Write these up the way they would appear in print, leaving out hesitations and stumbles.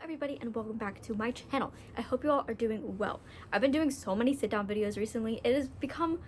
everybody and welcome back to my channel. I hope you all are doing well. I've been doing so many sit down videos recently. It has become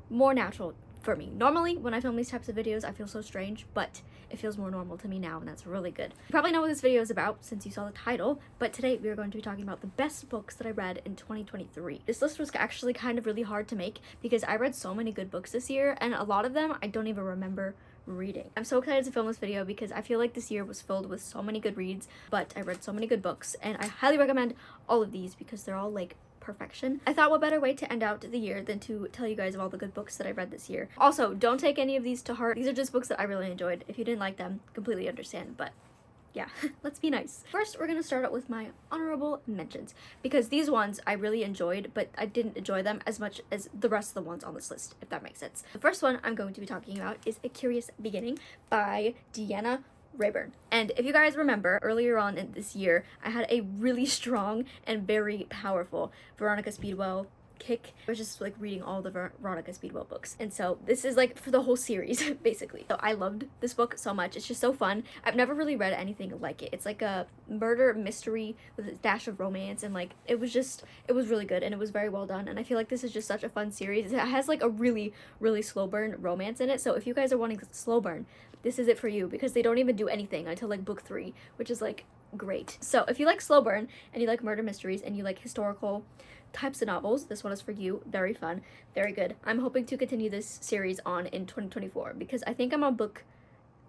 more natural for me. Normally when I film these types of videos I feel so strange, but it feels more normal to me now and that's really good. You probably know what this video is about since you saw the title, but today we are going to be talking about the best books that I read in 2023. This list was actually kind of really hard to make because I read so many good books this year and a lot of them I don't even remember reading. I'm so excited to film this video because I feel like this year was filled with so many good reads, but I read so many good books and I highly recommend all of these because they're all like perfection. I thought what better way to end out the year than to tell you guys of all the good books that I read this year. Also, don't take any of these to heart. These are just books that I really enjoyed. If you didn't like them, completely understand, but yeah, let's be nice. First, we're gonna start out with my honorable mentions because these ones I really enjoyed, but I didn't enjoy them as much as the rest of the ones on this list, if that makes sense. The first one I'm going to be talking about is A Curious Beginning by Deanna Raybourn. And if you guys remember, earlier on in this year, I had a really strong and very powerful Veronica Speedwell kick. I was just like reading all the Veronica Speedwell books, and so this is like for the whole series basically. So I loved this book so much. It's just so fun. I've never really read anything like it. It's like a murder mystery with a dash of romance, and like it was really good and it was very well done, and I feel like this is just such a fun series. It has like a really slow burn romance in it, so if you guys are wanting slow burn, this is it for you because they don't even do anything until like book 3, which is like great. So if you like slow burn and you like murder mysteries and you like historical types of novels, this one is for you. Very fun, very good. I'm hoping to continue this series on in 2024 because I think I'm on book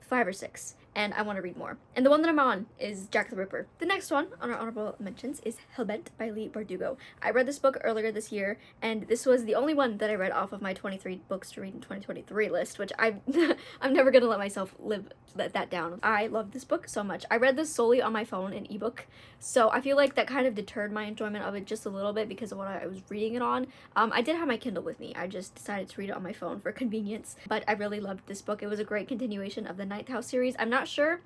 5 or 6 and I want to read more. And the one that I'm on is Jack the Ripper. The next one on our honorable mentions is Hellbent by Leigh Bardugo. I read this book earlier this year and this was the only one that I read off of my 23 books to read in 2023 list, which I'm never gonna let myself let that down. I love this book so much. I read this solely on my phone in ebook, so I feel like that kind of deterred my enjoyment of it just a little bit because of what I was reading it on. I did have my Kindle with me. I just decided to read it on my phone for convenience, but I really loved this book. It was a great continuation of the Ninth House series. I'm not sure.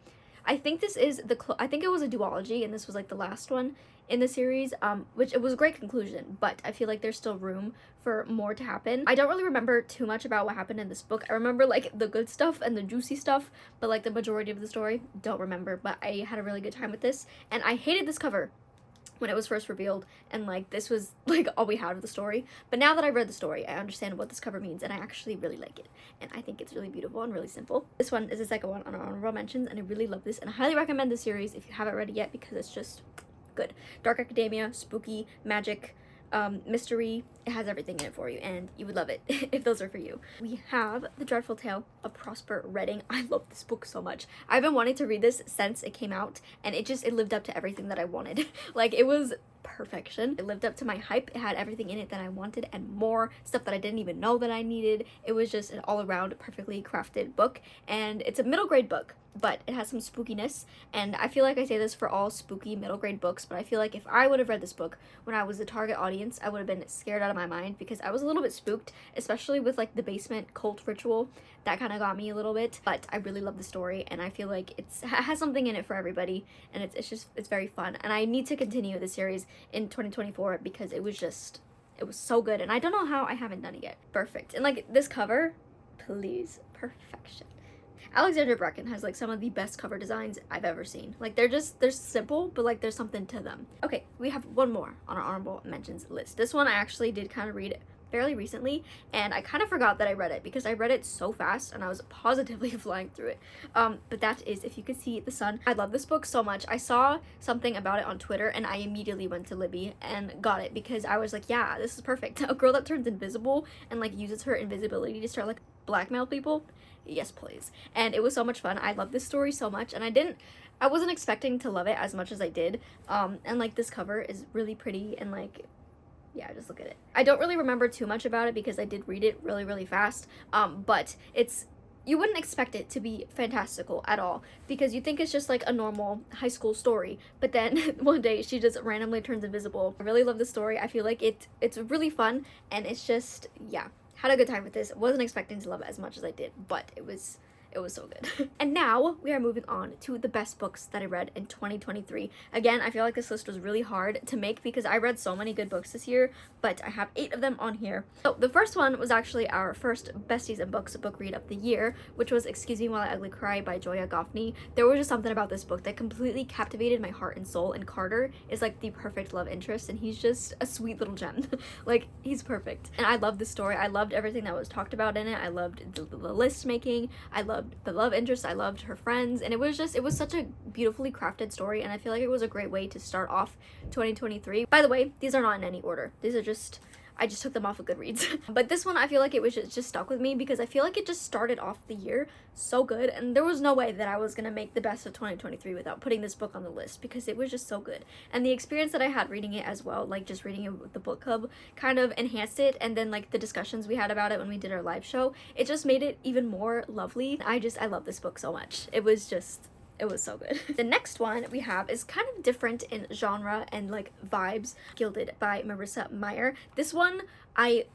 I think this is I think it was a duology and this was like the last one in the series, which it was a great conclusion, but I feel like there's still room for more to happen. I don't really remember too much about what happened in this book. I remember like the good stuff and the juicy stuff, but like the majority of the story, don't remember, but I had a really good time with this, and I hated this cover when it was first revealed and like this was like all we had of the story, but now that I read the story I understand what this cover means and I actually really like it and I think it's really beautiful and really simple. This one is the second one on our honorable mentions and I really love this and I highly recommend this series if you haven't read it yet because it's just good. Dark academia, spooky, magic, mystery, it has everything in it for you and you would love it if those are for you. We have The Dreadful Tale of Prosper Redding. I love this book so much. I've been wanting to read this since it came out and it lived up to everything that I wanted. Like it was perfection. It lived up to my hype. It had everything in it that I wanted and more, stuff that I didn't even know that I needed. It was just an all-around perfectly crafted book and it's a middle grade book, but it has some spookiness, and I feel like I say this for all spooky middle grade books, but I feel like if I would have read this book when I was the target audience, I would have been scared out of my mind because I was a little bit spooked, especially with like the basement cult ritual. That kind of got me a little bit, but I really love the story and I feel like it has something in it for everybody and it's very fun, and I need to continue the series in 2024 because it was so good and I don't know how I haven't done it yet. Perfect. And like this cover, please, perfection. Alexandra Bracken has like some of the best cover designs I've ever seen. Like they're simple, but like there's something to them. Okay, we have one more on our honorable mentions list. This one I actually did kind of read fairly recently and I kind of forgot that I read it because I read it so fast and I was positively flying through it. But that is If You Could See the Sun. I love this book so much. I saw something about it on Twitter and I immediately went to Libby and got it because I was like, yeah, this is perfect. A girl that turns invisible and like uses her invisibility to start like blackmail people. Yes, please. And it was so much fun. I love this story so much and I wasn't expecting to love it as much as I did. And like this cover is really pretty and like, yeah, just look at it. I don't really remember too much about it because I did read it really fast, but you wouldn't expect it to be fantastical at all because you think it's just like a normal high school story, but then one day she just randomly turns invisible. I really love the story. I feel like it's really fun and it's just, yeah, had a good time with this. Wasn't expecting to love it as much as I did, but it was It was so good. And now we are moving on to the best books that I read in 2023. Again, I feel like this list was really hard to make because I read so many good books this year, but I have 8 of them on here. So the first one was actually our first Besties and Books book read of the year, which was Excuse Me While I Ugly Cry by Joya Gofney. There was just something about this book that completely captivated my heart and soul, and Carter is like the perfect love interest, and he's just a sweet little gem. Like, he's perfect. And I loved the story. I loved everything that was talked about in it. I loved the list making. I loved the love interest. I loved her friends, and it was such a beautifully crafted story, and I feel like it was a great way to start off 2023. By the way, these are not in any order. These are just, I just took them off of Goodreads. But this one, I feel like it was just stuck with me because I feel like it just started off the year so good, and there was no way that I was gonna make the best of 2023 without putting this book on the list because it was just so good. And the experience that I had reading it as well, like just reading it with the book club, kind of enhanced it, and then like the discussions we had about it when we did our live show, it just made it even more lovely. I love this book so much. It was so good. The next one we have is kind of different in genre and like vibes. Gilded by Marissa Meyer. This one, I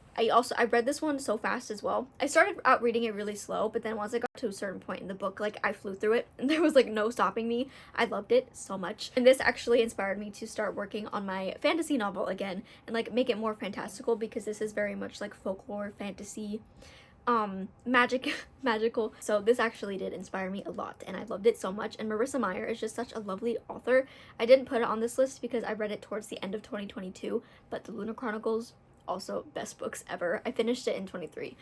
read this one so fast as well. I started out reading it really slow, but then once I got to a certain point in the book, like I flew through it and there was like no stopping me. I loved it so much. And this actually inspired me to start working on my fantasy novel again and like make it more fantastical because this is very much like folklore, fantasy, magical. So this actually did inspire me a lot and I loved it so much. And Marissa Meyer is just such a lovely author. I didn't put it on this list because I read it towards the end of 2022, but the Lunar Chronicles, also best books ever. I finished it in 23,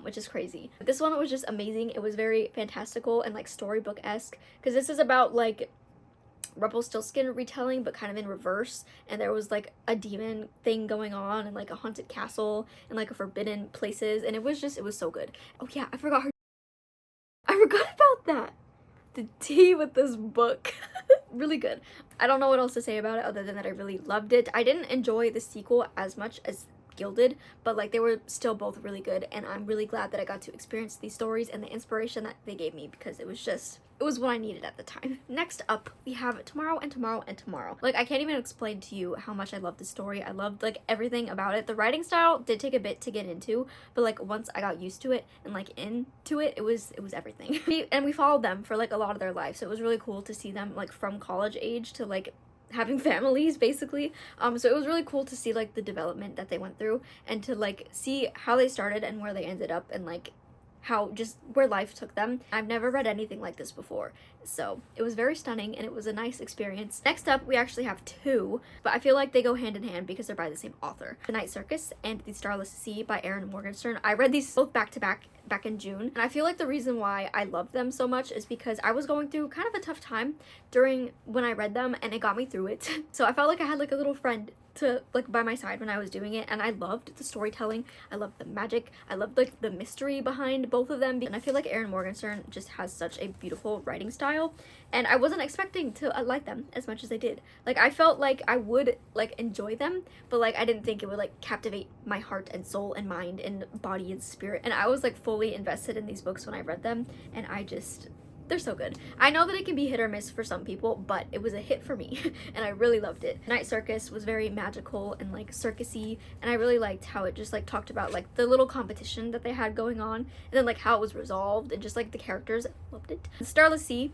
which is crazy. But this one was just amazing. It was very fantastical and like storybook-esque because this is about like Rumpelstiltskin retelling, but kind of in reverse, and there was like a demon thing going on and like a haunted castle and like a forbidden places, and it was so good. Oh yeah, I forgot about that. The tea with this book. Really good. I don't know what else to say about it other than that I really loved it. I didn't enjoy the sequel as much as Gilded, but like they were still both really good, and I'm really glad that I got to experience these stories and the inspiration that they gave me because it was what I needed at the time. Next up, we have Tomorrow and Tomorrow and Tomorrow. Like, I can't even explain to you how much I love this story. I loved like everything about it. The writing style did take a bit to get into, but like once I got used to it and like into it, it was everything. And we followed them for like a lot of their life, so it was really cool to see them like from college age to like having families basically. So it was really cool to see like the development that they went through and to like see how they started and where they ended up and like how just where life took them. I've never read anything like this before, so it was very stunning and it was a nice experience. Next up, we actually have 2, but I feel like they go hand in hand because they're by the same author. The Night Circus and The Starless Sea by Erin Morgenstern. I read these both back to back in June, and I feel like the reason why I loved them so much is because I was going through kind of a tough time during when I read them, and it got me through it. So I felt like I had like a little friend to like by my side when I was doing it, and I loved the storytelling. I loved the magic. I loved like the mystery behind both of them, and I feel like Erin Morgenstern just has such a beautiful writing style, and I wasn't expecting to like them as much as I did. Like, I felt like I would like enjoy them, but like I didn't think it would like captivate my heart and soul and mind and body and spirit, and I was like fully invested in these books when I read them, and they're so good. I know that it can be hit or miss for some people, but it was a hit for me and I really loved it. Night Circus was very magical and like circusy, and I really liked how it just like talked about like the little competition that they had going on, and then like how it was resolved and just like the characters. Loved it. The Starless Sea,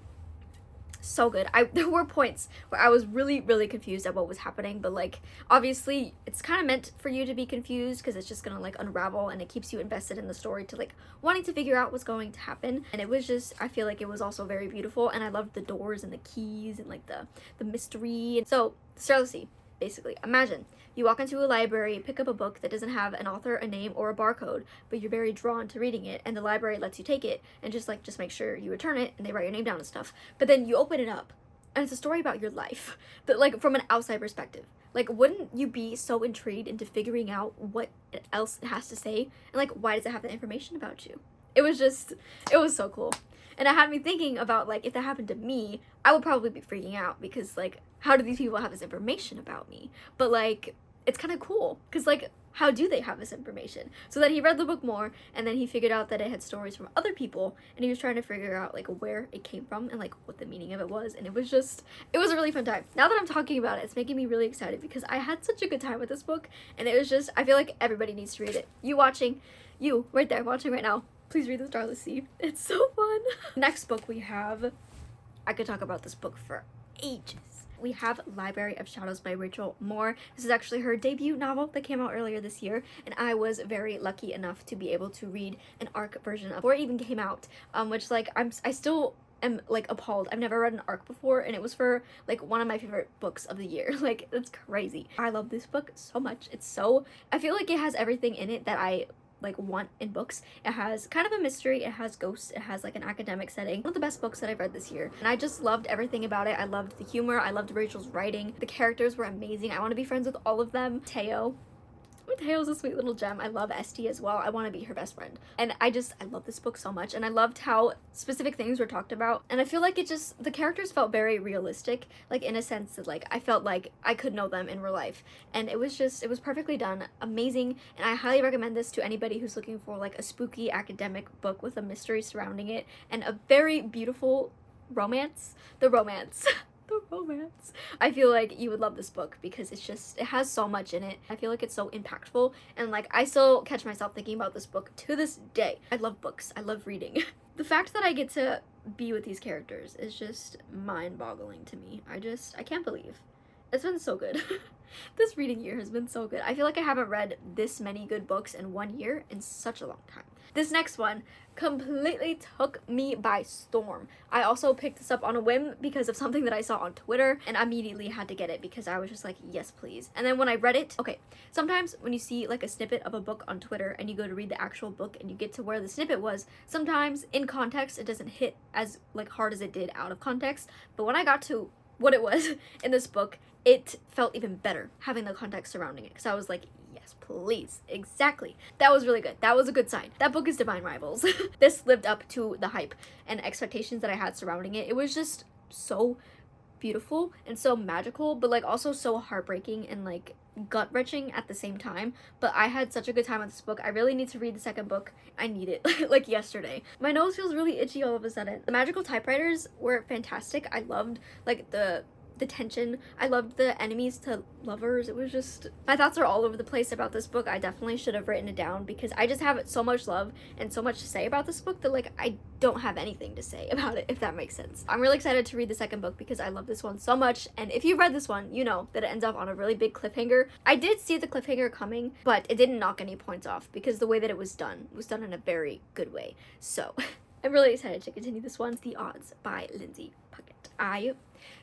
so good. There were points where I was really confused at what was happening, but like obviously it's kind of meant for you to be confused because it's just gonna like unravel, and it keeps you invested in the story to like wanting to figure out what's going to happen. And it was just, I feel like it was also very beautiful, and I loved the doors and the keys and like the mystery. And so Starless Sea, basically, imagine you walk into a library, pick up a book that doesn't have an author, a name, or a barcode, but you're very drawn to reading it, and the library lets you take it and just make sure you return it, and they write your name down and stuff. But then you open it up and it's a story about your life, but like from an outside perspective. Like, wouldn't you be so intrigued into figuring out what else it has to say, and like why does it have that information about you? It was so cool. And it had me thinking about like, if that happened to me, I would probably be freaking out because like, how do these people have this information about me? But like, it's kind of cool because like, how do they have this information? So then he read the book more, and then he figured out that it had stories from other people, and he was trying to figure out like where it came from and like what the meaning of it was. And it was a really fun time. Now that I'm talking about it, it's making me really excited because I had such a good time with this book, and it was I feel like everybody needs to read it. You right there watching right now, Please read the Starless Sea. It's so fun. Next book we have, I could talk about this book for ages. We have Library of Shadows by Rachel Moore. This is actually her debut novel that came out earlier this year, and I was very lucky enough to be able to read an ARC version before it even came out, which like I still am like appalled. I've never read an ARC before, and it was for like one of my favorite books of the year. Like, that's crazy. I love this book so much. I feel like it has everything in it that I like want in books. It has kind of a mystery, it has ghosts, it has like an academic setting. One of the best books that I've read this year, and I just loved everything about it. I loved the humor, I loved Rachel's writing, the characters were amazing. I want to be friends with all of them. Teo's a sweet little gem. I love Esty as well. I want to be her best friend. And I love this book so much, and I loved how specific things were talked about, and I feel like the characters felt very realistic, like in a sense that like I felt like I could know them in real life, and it was perfectly done, amazing, and I highly recommend this to anybody who's looking for like a spooky academic book with a mystery surrounding it and a very beautiful romance. The romance. I feel like you would love this book because it has so much in it. I feel like it's so impactful, and like I still catch myself thinking about this book to this day. I love books. I love reading. The fact that I get to be with these characters is just mind-boggling to me. I can't believe. It's been so good. This reading year has been so good. I feel like I haven't read this many good books in one year in such a long time. This next one completely took me by storm. I also picked this up on a whim because of something that I saw on Twitter, and immediately had to get it because I was just like, yes, please. And then when I read it, okay, sometimes when you see like a snippet of a book on Twitter and you go to read the actual book and you get to where the snippet was, sometimes in context it doesn't hit as like hard as it did out of context. But when I got to what it was in this book, it felt even better having the context surrounding it, because I was like, yes, please. Exactly. That was really good. That was a good sign. That book is Divine Rivals. This lived up to the hype and expectations that I had surrounding it. It was just so beautiful and so magical, but like also so heartbreaking and like gut-wrenching at the same time. But I had such a good time with this book. I really need to read the second book. I need it like yesterday. My nose feels really itchy all of a sudden. The magical typewriters were fantastic. I loved like the tension. I loved the enemies to lovers. It was just, my thoughts are all over the place about this book. I definitely should have written it down because I just have so much love and so much to say about this book that like I don't have anything to say about it, if that makes sense. I'm really excited to read the second book because I love this one so much, and if you've read this one, you know that it ends up on a really big cliffhanger. I did see the cliffhanger coming, but it didn't knock any points off because the way that it was done in a very good way. So I'm really excited to continue this one. The Odds by Lindsay Puckett.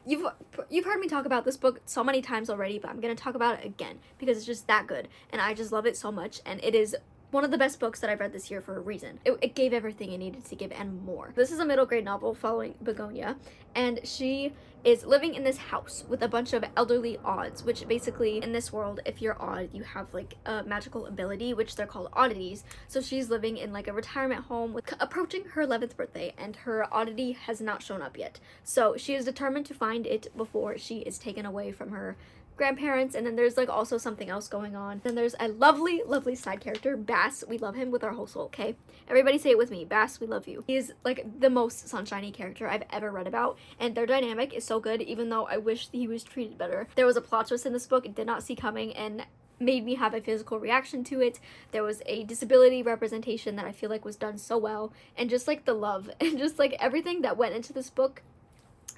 You've heard me talk about this book so many times already, but I'm gonna talk about it again because it's just that good, and I just love it so much, and it is one of the best books that I've read this year for a reason. It gave everything it needed to give and more. This is a middle grade novel following Begonia, and she is living in this house with a bunch of elderly odds, which basically in this world, if you're odd, you have like a magical ability, which they're called oddities. So she's living in like a retirement home with approaching her 11th birthday, and her oddity has not shown up yet. So she is determined to find it before she is taken away from her grandparents. And then there's like also something else going on. Then there's a lovely side character, Bass. We love him with our whole soul. Okay, everybody say it with me. Bass, we love you. He's like the most sunshiny character I've ever read about, and their dynamic is so good, even though I wish he was treated better. There was a plot twist in this book I did not see coming and made me have a physical reaction to it. There was a disability representation that I feel like was done so well, and just like the love and just like everything that went into this book,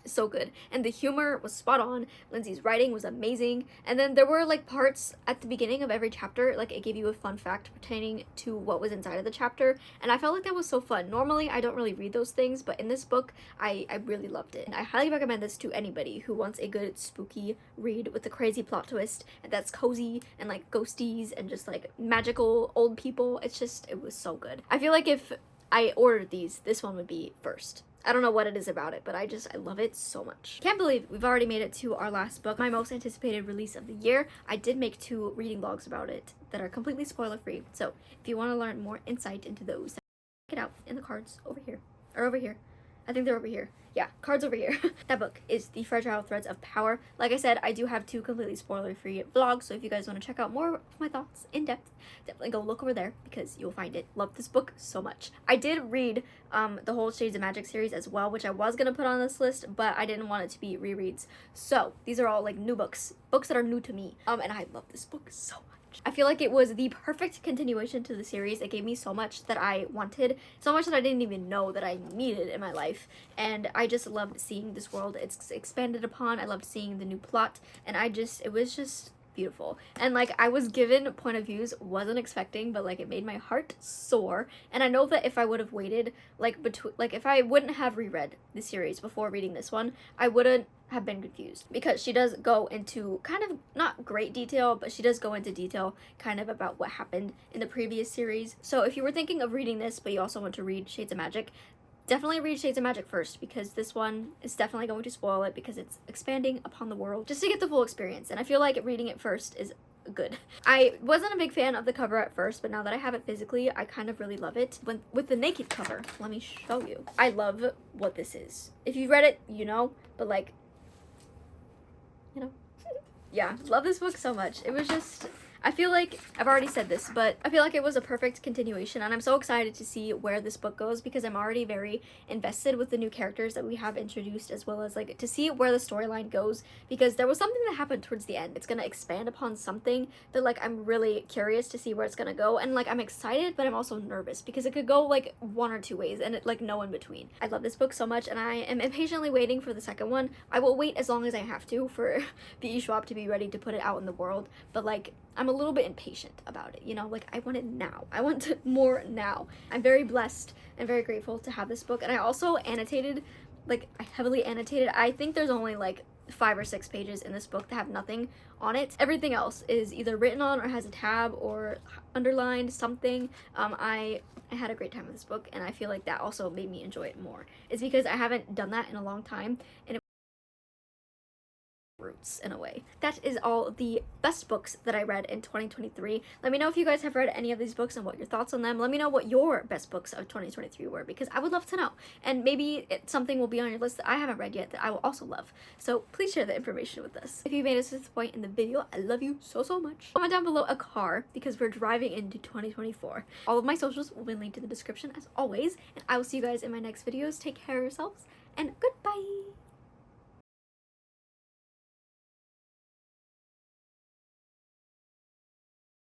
so good. And the humor was spot on. Lindsay's writing was amazing, and then there were like parts at the beginning of every chapter, like it gave you a fun fact pertaining to what was inside of the chapter, and I felt like that was so fun. Normally I don't really read those things, but in this book I really loved it, and I highly recommend this to anybody who wants a good spooky read with a crazy plot twist and that's cozy and like ghosties and just like magical old people. It was so good. I feel like if I ordered these, this one would be first. I don't know what it is about it, but I love it so much. Can't believe we've already made it to our last book, my most anticipated release of the year. I did make 2 reading vlogs about it that are completely spoiler free, so if you want to learn more insight into those, check it out in the cards over here, or over here. I think they're over here. Yeah, cards over here. That book is The Fragile Threads of Power. Like I said, I do have 2 completely spoiler-free vlogs, so if you guys want to check out more of my thoughts in depth, definitely go look over there because you'll find it. Love this book so much. I did read the whole Shades of Magic series as well, which I was going to put on this list, but I didn't want it to be rereads. So these are all like new books that are new to me. And I love this book so much. I feel like it was the perfect continuation to the series. It gave me so much that I wanted, so much that I didn't even know that I needed in my life, and I just loved seeing this world it's expanded upon. I loved seeing the new plot, and it was just beautiful. And like, I was given point of views, wasn't expecting, but like, it made my heart soar. And I know that if I would have waited, like between, like if I wouldn't have reread the series before reading this one, I wouldn't have been confused, because she does go into kind of not great detail, but she does go into detail kind of about what happened in the previous series. So if you were thinking of reading this but you also want to read Shades of Magic, definitely read Shades of Magic first, because this one is definitely going to spoil it, because it's expanding upon the world just to get the full experience. And I feel like reading it first is good. I wasn't a big fan of the cover at first, but now that I have it physically, I kind of really love it. With the naked cover, let me show you. I love what this is. If you've read it, you know, but like, you know, yeah, love this book so much. It was just, I feel like, I've already said this, but I feel like it was a perfect continuation, and I'm so excited to see where this book goes, because I'm already very invested with the new characters that we have introduced, as well as like to see where the storyline goes, because there was something that happened towards the end. It's gonna expand upon something that like I'm really curious to see where it's gonna go, and like I'm excited, but I'm also nervous, because it could go like one or two ways, and like no in between. I love this book so much, and I am impatiently waiting for the second one. I will wait as long as I have to for the Schwab to be ready to put it out in the world, but like, I'm a little bit impatient about it, you know, like I want it now. I want more now. I'm very blessed and very grateful to have this book. And I also annotated, like I heavily annotated. I think there's only like 5 or 6 pages in this book that have nothing on it. Everything else is either written on or has a tab or underlined something. I had a great time with this book, and I feel like that also made me enjoy it more. It's because I haven't done that in a long time, and roots in a way. That is all the best books that I read in 2023. Let me know if you guys have read any of these books and what your thoughts on them. Let me know what your best books of 2023 were, because I would love to know, and maybe something will be on your list that I haven't read yet that I will also love. So please share the information with us. If you made it to this point in the video, I love you so much. Comment down below a car, because we're driving into 2024. All of my socials will be linked in the description as always, and I will see you guys in my next videos. Take care of yourselves, and goodbye.